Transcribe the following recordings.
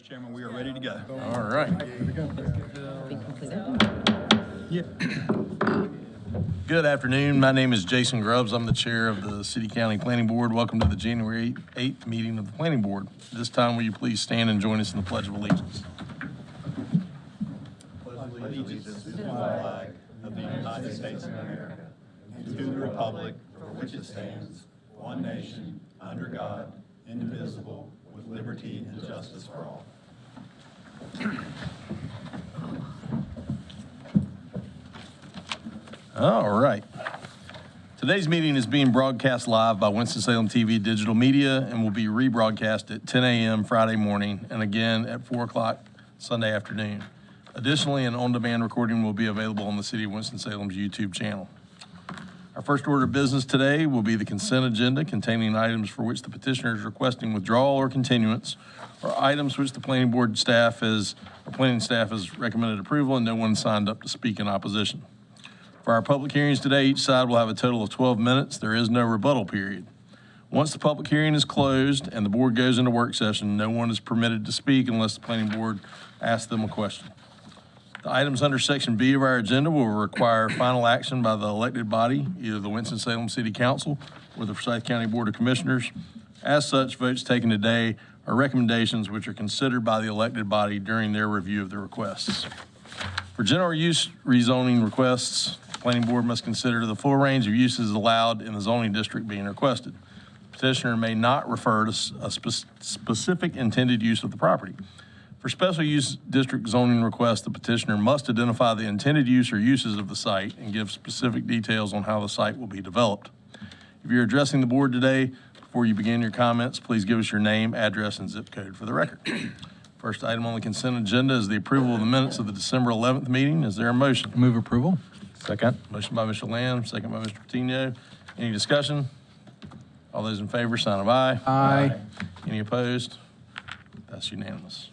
Chairman, we are ready to go. All right. Yeah. Good afternoon. My name is Jason Grubbs. I'm the chair of the City County Planning Board. Welcome to the January 8th meeting of the Planning Board. This time, will you please stand and join us in the Pledge of Allegiance? Allegiance to the flag of the United States of America, and to the republic for which it stands, one nation, under God, indivisible, with liberty and justice for all. All right. Today's meeting is being broadcast live by Winston-Salem TV digital media and will be rebroadcast at 10 a.m. Friday morning and again at 4 o'clock Sunday afternoon. Additionally, an on-demand recording will be available on the City of Winston-Salem's YouTube channel. Our first order of business today will be the consent agenda containing items for which the petitioner is requesting withdrawal or continuance, or items which the planning staff has recommended approval and no one signed up to speak in opposition. For our public hearings today, each side will have a total of 12 minutes. There is no rebuttal period. Once the public hearing is closed and the board goes into work session, no one is permitted to speak unless the planning board asks them a question. The items under Section B of our agenda will require final action by the elected body, either the Winston-Salem City Council or the Forsyth County Board of Commissioners. As such, votes taken today are recommendations which are considered by the elected body during their review of the requests. For general use rezoning requests, the Planning Board must consider the full range of uses allowed in the zoning district being requested. The petitioner may not refer to a specific intended use of the property. For special use district zoning requests, the petitioner must identify the intended use or uses of the site and give specific details on how the site will be developed. If you're addressing the board today, before you begin your comments, please give us your name, address, and zip code for the record. First item on the consent agenda is the approval of the minutes of the December 11th meeting. Is there a motion? Move approval. Second. Motion by Mr. Lamb, second by Mr. Patino. Any discussion? All those in favor, sign of aye. Aye. Any opposed? That's unanimous.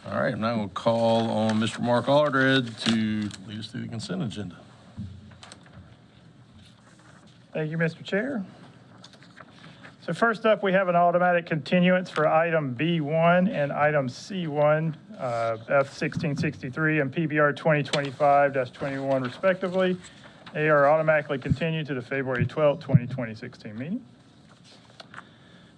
All right, I'm now going to call on Mr. Mark Aldred to lead us through the consent agenda. Thank you, Mr. Chair. So first up, we have an automatic continuance for item B1 and item C1, F1663 and PBR 2025-21 respectively. They are automatically continued to the February 12, 2016 meeting.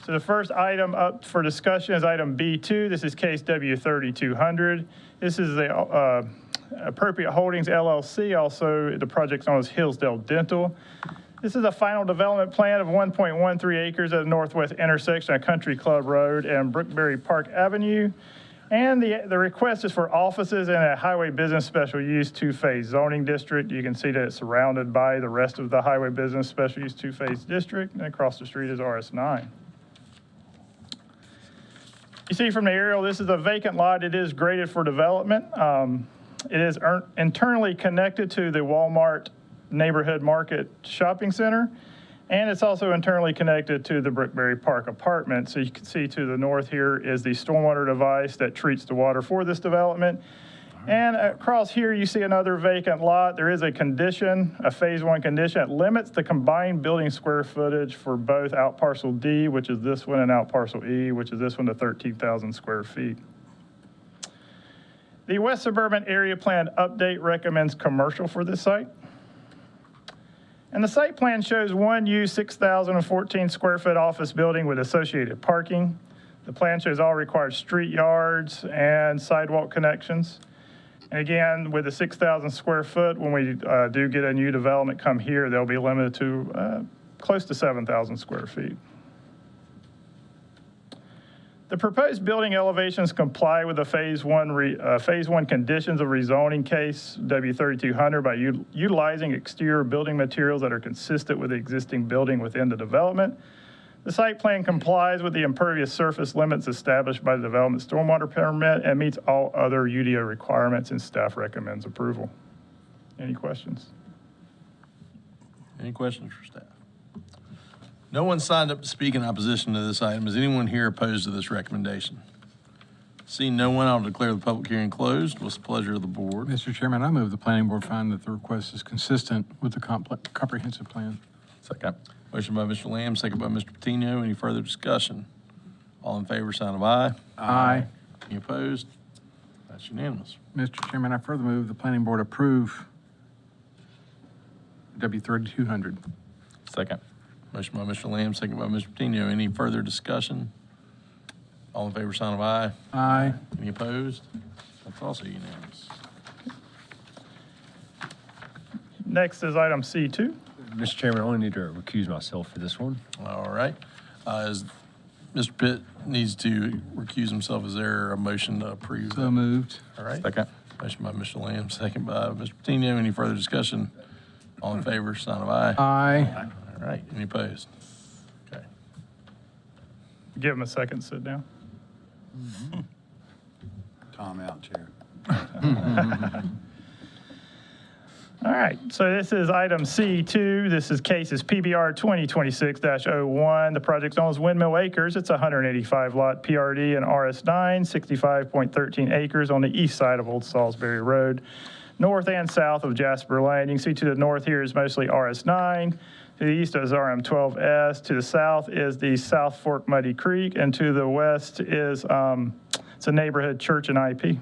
So the first item up for discussion is item B2. This is case W3200. This is the Appropriate Holdings LLC, also the project's known as Hillsdale Dental. This is a final development plan of 1.13 acres at the northwest intersection of Country Club Road and Brookberry Park Avenue. And the request is for offices in a highway business special use two-phase zoning district. You can see that it's surrounded by the rest of the highway business special use two-phase district, and across the street is RS9. You see from the aerial, this is a vacant lot. It is graded for development. It is internally connected to the Walmart Neighborhood Market Shopping Center, and it's also internally connected to the Brookberry Park Apartments. So you can see to the north here is the stormwater device that treats the water for this development. And across here, you see another vacant lot. There is a condition, a phase 1 condition. It limits the combined building square footage for both out parcel D, which is this one, and out parcel E, which is this one, to 13,000 square feet. The West Suburban Area Plan Update recommends commercial for this site. And the site plan shows one used 6,014 square foot office building with associated parking. The plan shows all required street yards and sidewalk connections. And again, with the 6,000 square foot, when we do get a new development come here, they'll be limited to close to 7,000 square feet. The proposed building elevations comply with the phase one conditions of rezoning case W3200 by utilizing exterior building materials that are consistent with the existing building within the development. The site plan complies with the impervious surface limits established by the development stormwater permit and meets all other UDO requirements, and staff recommends approval. Any questions? Any questions for staff? No one signed up to speak in opposition to this item. Is anyone here opposed to this recommendation? Seeing no one, I'll declare the public hearing closed. What's the pleasure of the board? Mr. Chairman, I move the planning board find that the request is consistent with the comprehensive plan. Second. Motion by Mr. Lamb, second by Mr. Patino. Any further discussion? All in favor, sign of aye. Aye. Any opposed? That's unanimous. Mr. Chairman, I further move the planning board approve W 3200. Second. Motion by Mr. Lamb, second by Mr. Patino. Any further discussion? All in favor, sign of aye. Aye. Any opposed? That's also unanimous. Next is item C2. Mr. Chairman, I only need to recuse myself for this one. All right. As Mr. Pitt needs to recuse himself, is there a motion to approve? So moved. All right. Second. Motion by Mr. Lamb, second by Mr. Patino. Any further discussion? All in favor, sign of aye. Aye. All right. Any opposed? Okay. Give him a second, sit down. Tom out, Chair. All right, so this is item C2. This is cases PBR 2026-01. The project's known as Windmill Acres. It's a 185-lot PRD and RS9, 65.13 acres on the east side of Old Salisbury Road, north and south of Jasper Lane. You can see to the north here is mostly RS9. To the east is RM12S. To the south is the South Fork Muddy Creek. And to the west is it's a neighborhood church and IP.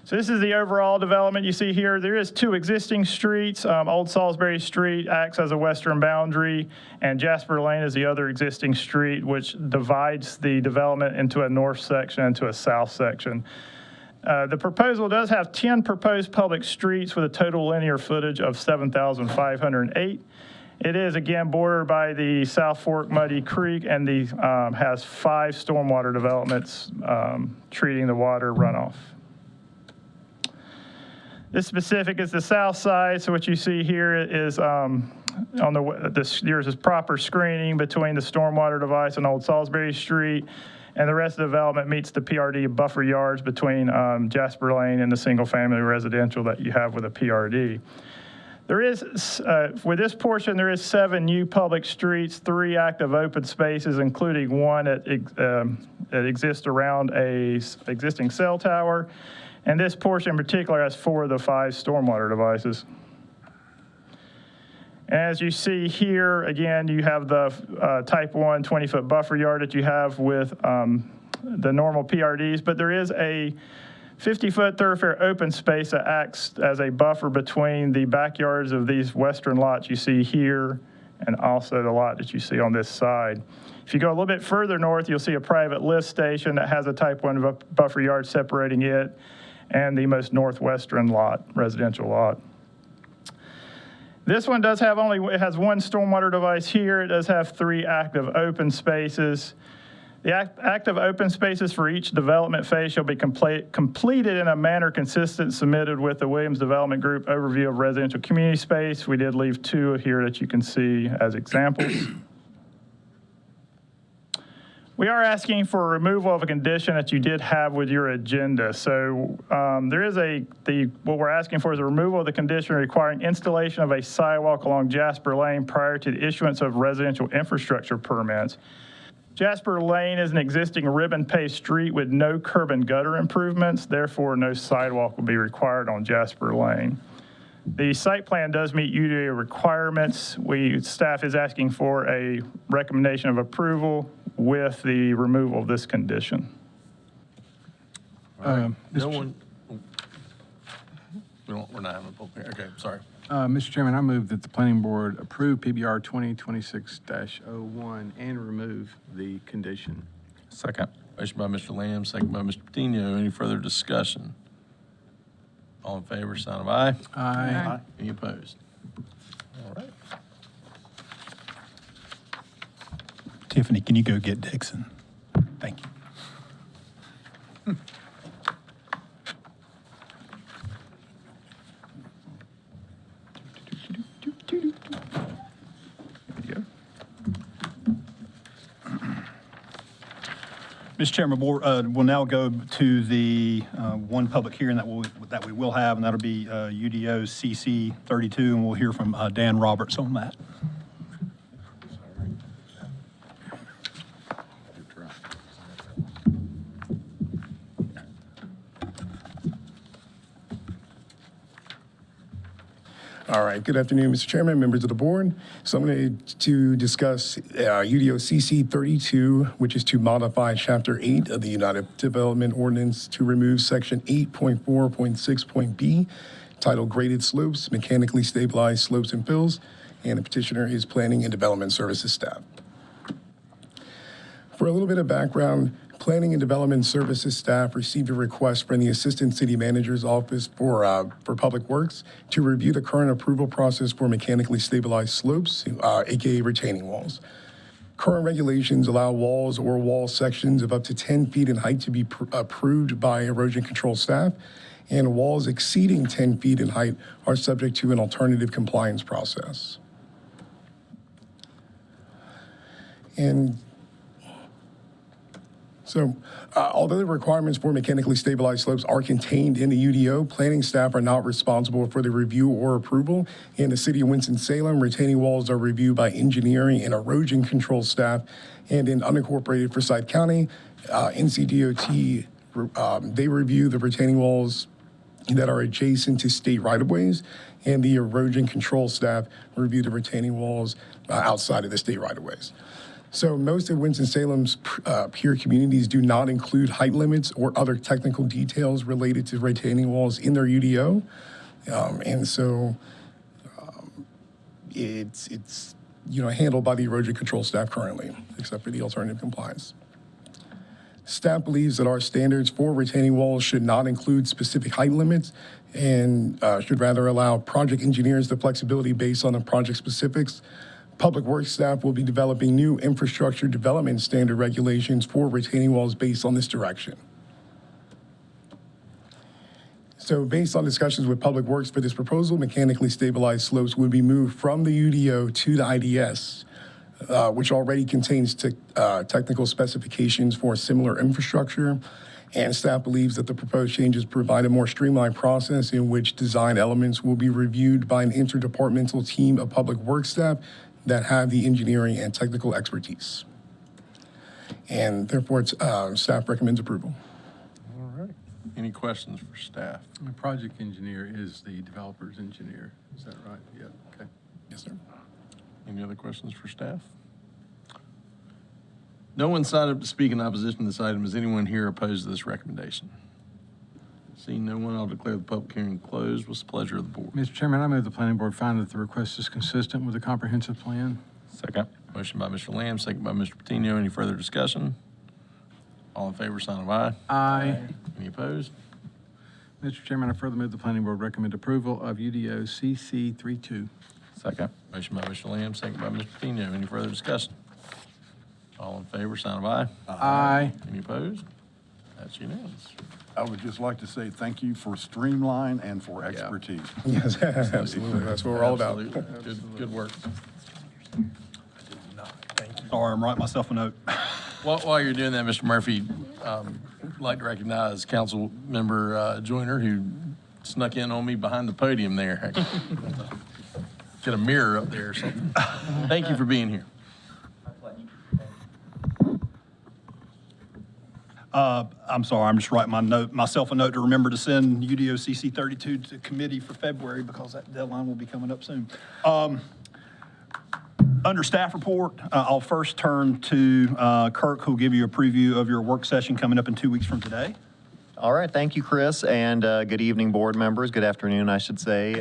So this is the overall development you see here. There is two existing streets. Old Salisbury Street acts as a western boundary, and Jasper Lane is the other existing street, which divides the development into a north section and to a south section. The proposal does have 10 proposed public streets with a total linear footage of 7,508. It is, again, bordered by the South Fork Muddy Creek and has 5 stormwater developments treating the water runoff. This specific is the south side, so what you see here is there's this proper screening between the stormwater device and Old Salisbury Street, and the rest of the development meets the PRD buffer yards between Jasper Lane and the single-family residential that you have with a PRD. There is, with this portion, there is 7 new public streets, 3 active open spaces, including one that exists around a existing cell tower. And this portion in particular has 4 of the 5 stormwater devices. And as you see here, again, you have the type 1 20-foot buffer yard that you have with the normal PRDs, but there is a 50-foot thoroughfare open space that acts as a buffer between the backyards of these western lots you see here and also the lot that you see on this side. If you go a little bit further north, you'll see a private lift station that has a type 1 buffer yard separating it and the most northwestern lot, residential lot. This one does have it has 1 stormwater device here. It does have 3 active open spaces. The active open spaces for each development phase shall be completed in a manner consistent submitted with the Williams Development Group overview of residential community space. We did leave 2 here that you can see as examples. We are asking for removal of a condition that you did have with your agenda. So there is what we're asking for is a removal of the condition requiring installation of a sidewalk along Jasper Lane prior to the issuance of residential infrastructure permits. Jasper Lane is an existing ribbon-paved street with no curb and gutter improvements. Therefore, no sidewalk will be required on Jasper Lane. The site plan does meet UDA requirements. Staff is asking for a recommendation of approval with the removal of this condition. No one. We're not having a public hearing. Okay, sorry. Mr. Chairman, I move that the planning board approve PBR 2026-01 and remove the condition. Second. Motion by Mr. Lamb, second by Mr. Patino. Any further discussion? All in favor, sign of aye. Aye. Any opposed? All right. Tiffany, can you go get Dixon? Thank you. Mr. Chairman, we'll now go to the one public hearing that we will have, and that'll be UDO CC 32, and we'll hear from Dan Roberts on that. All right, good afternoon, Mr. Chairman, members of the board. So I'm going to discuss UDO CC 32, which is to modify Chapter 8 of the United Development Ordinance to remove Section 8.4.6.b, titled Graded Slopes, Mechanically Stabilized Slopes and Fills, and the petitioner is Planning and Development Services staff. For a little bit of background, Planning and Development Services staff received a request from the Assistant City Manager's Office for Public Works to review the current approval process for mechanically stabilized slopes, aka retaining walls. Current regulations allow walls or wall sections of up to 10 feet in height to be approved by erosion control staff, and walls exceeding 10 feet in height are subject to an alternative compliance process. And so, although the requirements for mechanically stabilized slopes are contained in the UDO, planning staff are not responsible for the review or approval. In the city of Winston-Salem, retaining walls are reviewed by engineering and erosion control staff. And in unincorporated Forsyth County, NCDOT, they review the retaining walls that are adjacent to state right-of-ways, and the erosion control staff review the retaining walls outside of the state right-of-ways. So most of Winston-Salem's peer communities do not include height limits or other technical details related to retaining walls in their UDO. And so it's handled by the erosion control staff currently, except for the alternative compliance. Staff believes that our standards for retaining walls should not include specific height limits and should rather allow project engineers the flexibility based on the project specifics. Public Works staff will be developing new infrastructure development standard regulations for retaining walls based on this direction. So based on discussions with Public Works for this proposal, mechanically stabilized slopes would be moved from the UDO to the IDS, which already contains technical specifications for similar infrastructure. And staff believes that the proposed changes provide a more streamlined process in which design elements will be reviewed by an interdepartmental team of Public Works staff that have the engineering and technical expertise. And therefore, staff recommends approval. All right. Any questions for staff? The project engineer is the developer's engineer. Is that right? Yeah, okay. Yes, sir. Any other questions for staff? No one signed up to speak in opposition to this item. Is anyone here opposed to this recommendation? Seeing no one, I'll declare the public hearing closed. What's the pleasure of the board? Mr. Chairman, I move the planning board find that the request is consistent with the comprehensive plan. Second. Motion by Mr. Lamb, second by Mr. Patino. Any further discussion? All in favor, sign of aye. Aye. Any opposed? Mr. Chairman, I further move the planning board recommend approval of UDO CC 32. Second. Motion by Mr. Lamb, second by Mr. Patino. Any further discussion? All in favor, sign of aye. Aye. Any opposed? That's unanimous. I would just like to say thank you for streamline and for expertise. Yes, absolutely. That's what we're all about. Absolutely. Good work. Sorry, I'm writing myself a note. While you're doing that, Mr. Murphy, I'd like to recognize Council Member Joyner, who snuck in on me behind the podium there. Get a mirror up there or something. Thank you for being here. I'm sorry, I'm just writing myself a note to remember to send UDO CC 32 to committee for February because that deadline will be coming up soon. Under staff report, I'll first turn to Kirk, who'll give you a preview of your work session coming up in 2 weeks from today. All right, thank you, Chris, and good evening, board members. Good afternoon, I should say.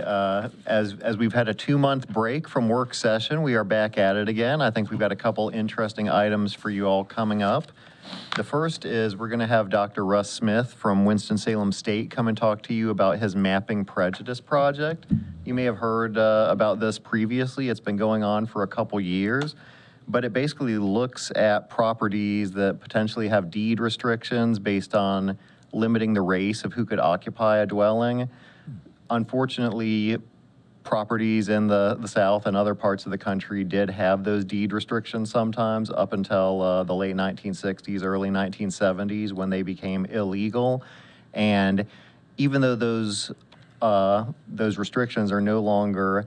As we've had a 2-month break from work session, we are back at it again. I think we've got a couple interesting items for you all coming up. The first is we're going to have Dr. Russ Smith from Winston-Salem State come and talk to you about his Mapping Prejudice project. You may have heard about this previously. It's been going on for a couple years, but it basically looks at properties that potentially have deed restrictions based on limiting the race of who could occupy a dwelling. Unfortunately, properties in the South and other parts of the country did have those deed restrictions sometimes up until the late 1960s, early 1970s when they became illegal. And even though those restrictions are no longer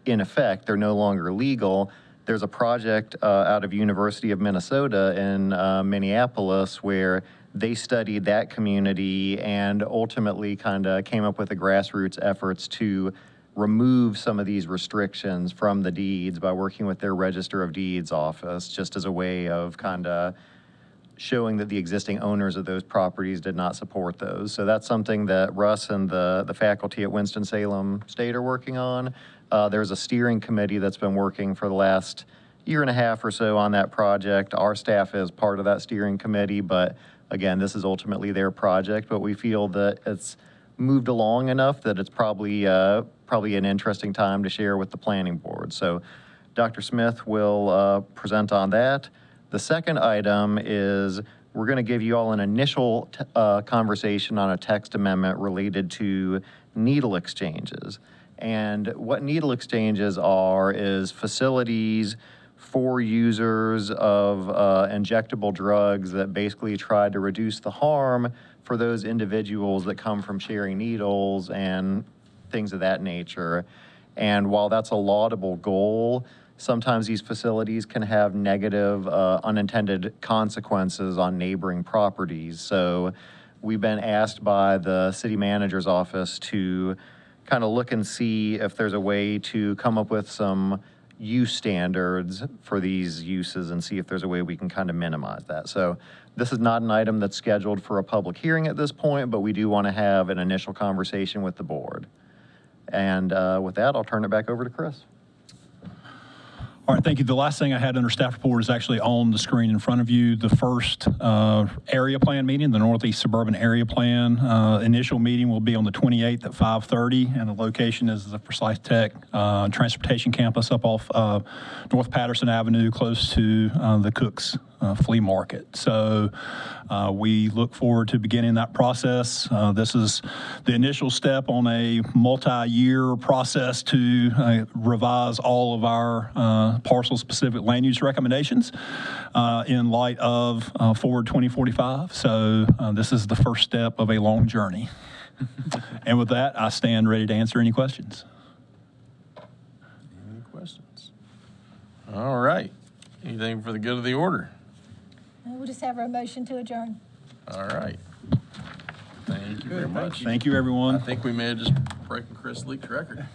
in effect, they're no longer legal, there's a project out of University of Minnesota in Minneapolis where they studied that community and ultimately kind of came up with the grassroots efforts to remove some of these restrictions from the deeds by working with their Register of Deeds office, just as a way of kind of showing that the existing owners of those properties did not support those. So that's something that Russ and the faculty at Winston-Salem State are working on. There's a steering committee that's been working for the last year and a half or so on that project. Our staff is part of that steering committee, but again, this is ultimately their project, but we feel that it's moved along enough that it's probably an interesting time to share with the planning board. So Dr. Smith will present on that. The second item is we're going to give you all an initial conversation on a text amendment related to needle exchanges. And what needle exchanges are is facilities for users of injectable drugs that basically try to reduce the harm for those individuals that come from sharing needles and things of that nature. And while that's a laudable goal, sometimes these facilities can have negative unintended consequences on neighboring properties. So we've been asked by the city manager's office to kind of look and see if there's a way to come up with some use standards for these uses and see if there's a way we can kind of minimize that. So this is not an item that's scheduled for a public hearing at this point, but we do want to have an initial conversation with the board. And with that, I'll turn it back over to Chris. All right, thank you. The last thing I had under staff report is actually on the screen in front of you. The first area plan meeting, the Northeast Suburban Area Plan. Initial meeting will be on the 28th at 5:30, and the location is the Forsyth Tech Transportation Campus up off North Patterson Avenue, close to the Cook's Flea Market. So we look forward to beginning that process. This is the initial step on a multi-year process to revise all of our parcel-specific land use recommendations in light of Forward 2045. So this is the first step of a long journey. And with that, I stand ready to answer any questions. Any questions? All right. Anything for the good of the order? We'll just have our motion to adjourn. All right. Thank you very much. Thank you, everyone. I think we may have just broken Chris Leak's record.